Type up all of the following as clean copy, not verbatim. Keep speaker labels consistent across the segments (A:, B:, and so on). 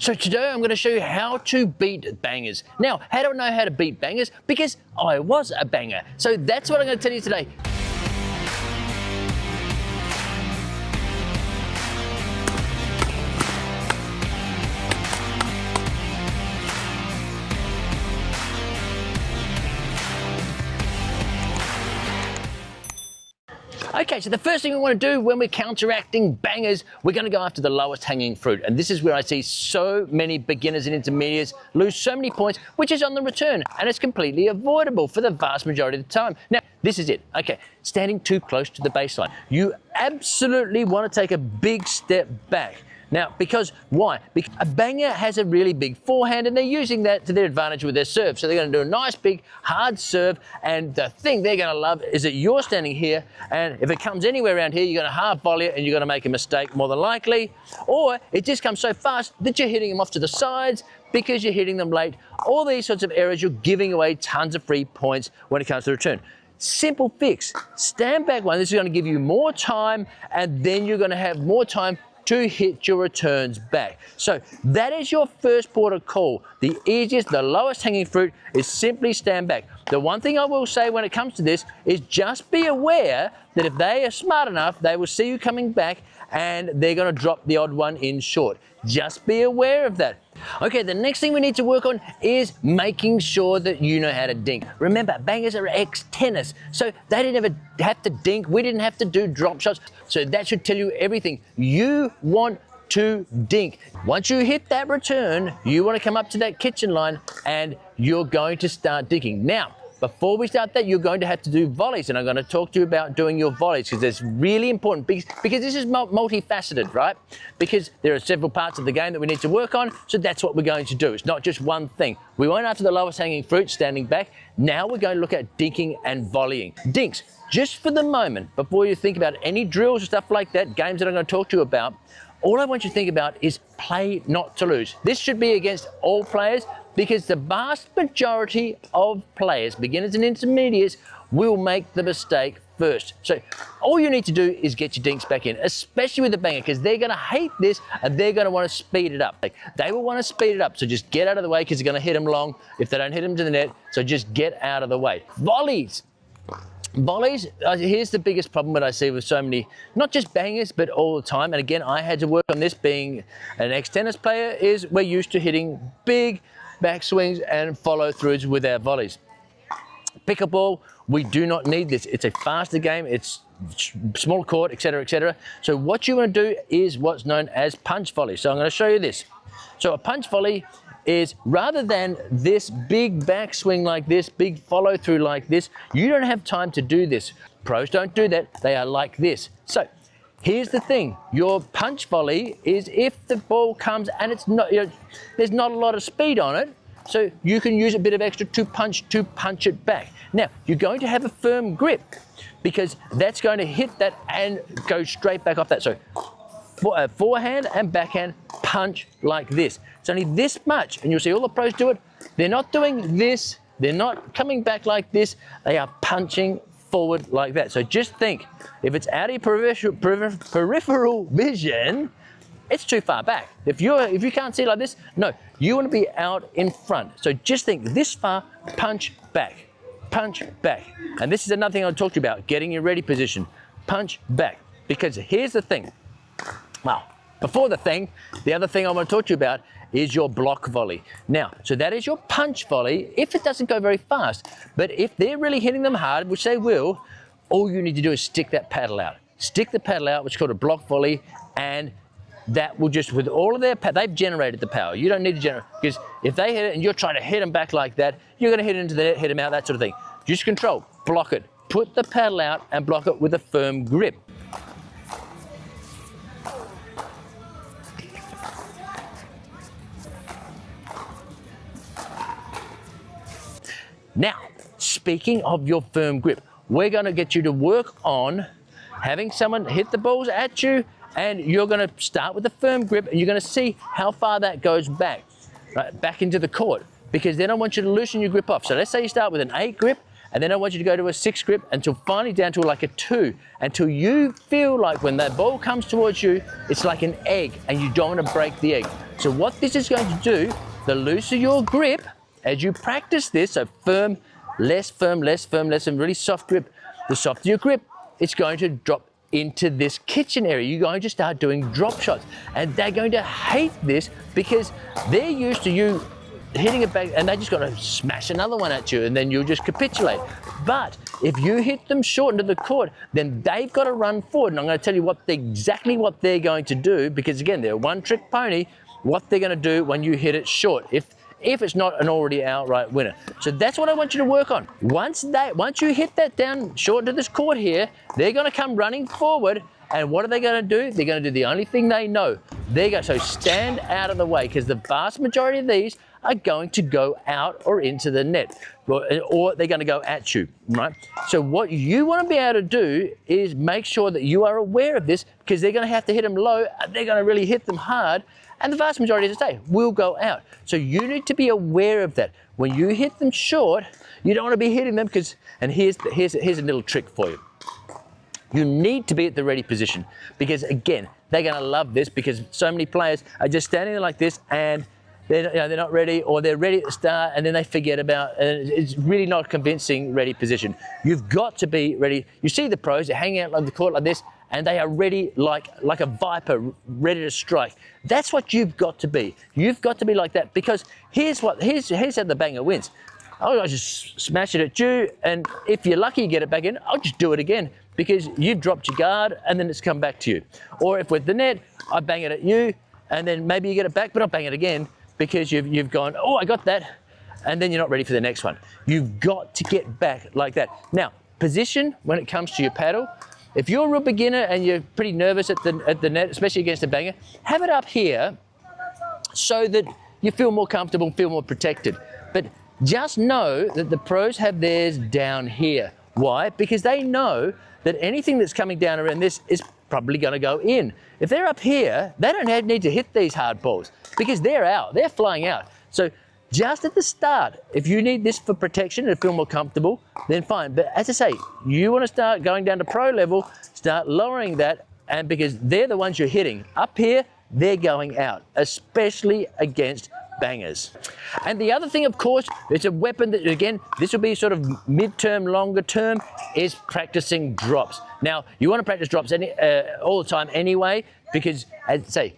A: So today I'm going to show you how to beat bangers. Now, how do I know how to beat bangers? Because I was a banger. So that's what I'm going to tell you today. Okay, so the first thing we want to do when we're counteracting bangers, we're going to go after the lowest hanging fruit. And this is where I see so many beginners and intermediates lose so many points, which is on the return. And it's completely avoidable for the vast majority of the time. Now, this is it. Okay, standing too close to the baseline. You absolutely want to take a big step back. Now, because why? Because a banger has a really big forehand and they're using that to their advantage with their serve. So they're going to do a nice big hard serve, and the thing they're going to love is that you're standing here, and if it comes anywhere around here, you're going to half volley it and you're going to make a mistake more than likely, or it just comes so fast that you're hitting them off to the sides because you're hitting them late. All these sorts of errors, you're giving away tons of free points when it comes to the return. Simple fix, stand back one. This is going to give you more time, and then you're going to have more time to hit your returns back. So that is your first port of call. The easiest, the lowest hanging fruit is simply stand back. The one thing I will say when it comes to this is just be aware that if they are smart enough, they will see you coming back and they're going to drop the odd one in short. Just be aware of that. Okay, the next thing we need to work on is making sure that you know how to dink. Remember, bangers are ex-tennis, so they didn't ever have to dink. We didn't have to do drop shots, so that should tell you everything. You want to dink. Once you hit that return, you want to come up to that kitchen line and you're going to start dinking. Now, before we start that, you're going to have to do volleys, and I'm going to talk to you about doing your volleys because it's really important because this is multifaceted, right? Because there are several parts of the game that we need to work on, so that's what we're going to do. It's not just one thing. We went after the lowest hanging fruit, standing back. Now we're going to look at dinking and volleying. Dinks, just for the moment, before you think about any drills or stuff like that, games that I'm going to talk to you about, all I want you to think about is play not to lose. This should be against all players, because the vast majority of players, beginners and intermediates, will make the mistake first. So all you need to do is get your dinks back in, especially with the banger, because they're going to hate this and they're going to want to speed it up. They will want to speed it up, so just get out of the way because they're going to hit them long if they don't hit them to the net, so just get out of the way. Volleys. Volleys, here's the biggest problem that I see with so many, not just bangers, but all the time. And again, I had to work on this being an ex-tennis player, is we're used to hitting big backswings and follow-throughs with our volleys. Pickleball, we do not need this. It's a faster game, it's small court, etc., etc. So what you want to do is what's known as punch volley. So I'm going to show you this. So a punch volley is, rather than this big backswing like this, big follow-through like this, you don't have time to do this. Pros don't do that, they are like this. So here's the thing, your punch volley is if the ball comes and it's not, there's not a lot of speed on it, so you can use a bit of extra to punch it back. Now, you're going to have a firm grip because that's going to hit that and go straight back off that. So forehand and backhand punch like this. It's only this much, and you'll see all the pros do it. They're not doing this, they're not coming back like this, they are punching forward like that. So just think, if it's out of your peripheral vision, it's too far back. If you can't see it like this, no, you want to be out in front. So just think this far, punch back, punch back. And this is another thing I'll talk to you about, getting your ready position, punch back. Because here's the thing, well, before the thing, the other thing I want to talk to you about is your block volley. Now, so that is your punch volley if it doesn't go very fast. But if they're really hitting them hard, which they will, all you need to do is stick that paddle out. Stick the paddle out, which is called a block volley, and that will just, with all of their power, they've generated the power. You don't need to generate, because if they hit it and you're trying to hit them back like that, you're going to hit into the net, hit them out, that sort of thing. Just control, block it. Put the paddle out and block it with a firm grip. Now, speaking of your firm grip, we're going to get you to work on having someone hit the balls at you, and you're going to start with a firm grip, and you're going to see how far that goes back, right, back into the court, because then I want you to loosen your grip off. So let's say you start with an 8 grip, and then I want you to go to a 6 grip until finally down to like a 2, until you feel like when that ball comes towards you, it's like an egg and you don't want to break the egg. So what this is going to do, the looser your grip, as you practice this, so firm, less firm, less firm, less firm, really soft grip, the softer your grip, it's going to drop into this kitchen area. You're going to start doing drop shots, and they're going to hate this because they're used to you hitting it back and they're just going to smash another one at you and then you'll just capitulate. But if you hit them short into the court, then they've got to run forward, and I'm going to tell you exactly what they're going to do, because again, they're a one-trick pony, what they're going to do when you hit it short, if it's not an already outright winner. So that's what I want you to work on. Once you hit that down short into this court here, they're going to come running forward, and what are they going to do? They're going to do the only thing they know. So stand out of the way, because the vast majority of these are going to go out or into the net, or they're going to go at you, right? So what you want to be able to do is make sure that you are aware of this, because they're going to have to hit them low, and they're going to really hit them hard, and the vast majority of the day will go out. So you need to be aware of that. When you hit them short, you don't want to be hitting them and here's a little trick for you. You need to be at the ready position, because again, they're going to love this, because so many players are just standing there like this and they're not ready, or they're ready at the start and then they forget about it. It's really not convincing ready position. You've got to be ready. You see the pros, they're hanging out on the court like this, and they are ready like a viper, ready to strike. That's what you've got to be. You've got to be like that, because here's how the banger wins. I'll just smash it at you, and if you're lucky you get it back in, I'll just do it again, because you've dropped your guard and then it's come back to you. Or if with the net, I bang it at you, and then maybe you get it back, but I'll bang it again, because you've gone, oh, I got that, and then you're not ready for the next one. You've got to get back like that. Now, position when it comes to your paddle, if you're a real beginner and you're pretty nervous at the net, especially against a banger, have it up here so that you feel more comfortable, feel more protected. But just know that the pros have theirs down here. Why? Because they know that anything that's coming down around this is probably going to go in. If they're up here, they don't need to hit these hard balls, because they're out, they're flying out. So just at the start, if you need this for protection and feel more comfortable, then fine. But as I say, you want to start going down to pro level, start lowering that, and because they're the ones you're hitting. Up here, they're going out, especially against bangers. And the other thing, of course, it's a weapon that, again, this will be sort of mid-term, longer term, is practicing drops. Now, you want to practice drops all the time anyway, because, as I say,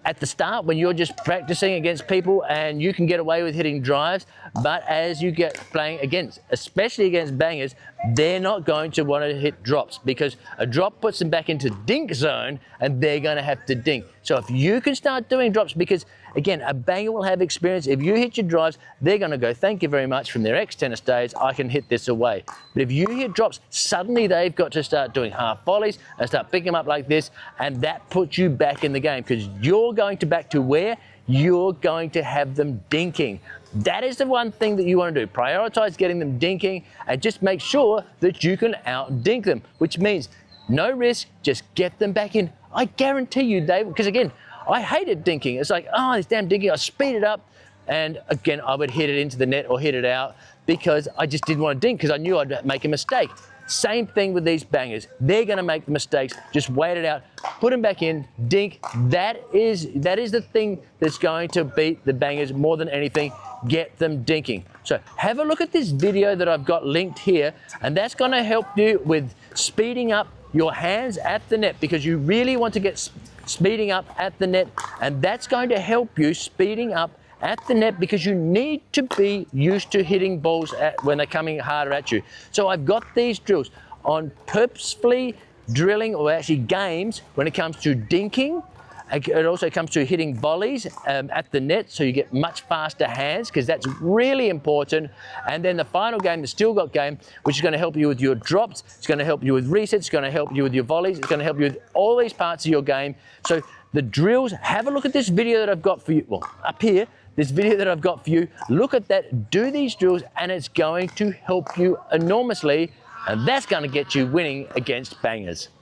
A: at the start, when you're just practicing against people and you can get away with hitting drives, but as you get playing against, especially against bangers, they're not going to want to hit drops, because a drop puts them back into dink zone and they're going to have to dink. So if you can start doing drops, because again, a banger will have experience. If you hit your drives, they're going to go, thank you very much, from their ex-tennis days, I can hit this away. But if you hit drops, suddenly they've got to start doing half volleys and start picking them up like this, and that puts you back in the game, because you're going to back to where you're going to have them dinking. That is the one thing that you want to do. Prioritize getting them dinking, and just make sure that you can out-dink them, which means no risk, just get them back in. I guarantee you, Dave, because again, I hated dinking. It's like, oh, this damn dinking, I speed it up, and again, I would hit it into the net or hit it out, because I just didn't want to dink, because I knew I'd make a mistake. Same thing with these bangers. They're going to make the mistakes. Just wait it out, put them back in, dink. That is the thing that's going to beat the bangers more than anything. Get them dinking. So have a look at this video that I've got linked here, and that's going to help you with speeding up your hands at the net, because you really want to get speeding up at the net, and that's going to help you speeding up at the net, because you need to be used to hitting balls when they're coming harder at you. So I've got these drills on purposefully drilling, or actually games, when it comes to dinking. It also comes to hitting volleys at the net, so you get much faster hands, because that's really important. And then the final game, the still got game, which is going to help you with your drops, it's going to help you with resets, it's going to help you with your volleys, it's going to help you with all these parts of your game. So the drills, have a look at this video that I've got for you, well, up here, this video that I've got for you. Look at that, do these drills, and it's going to help you enormously, and that's going to get you winning against bangers.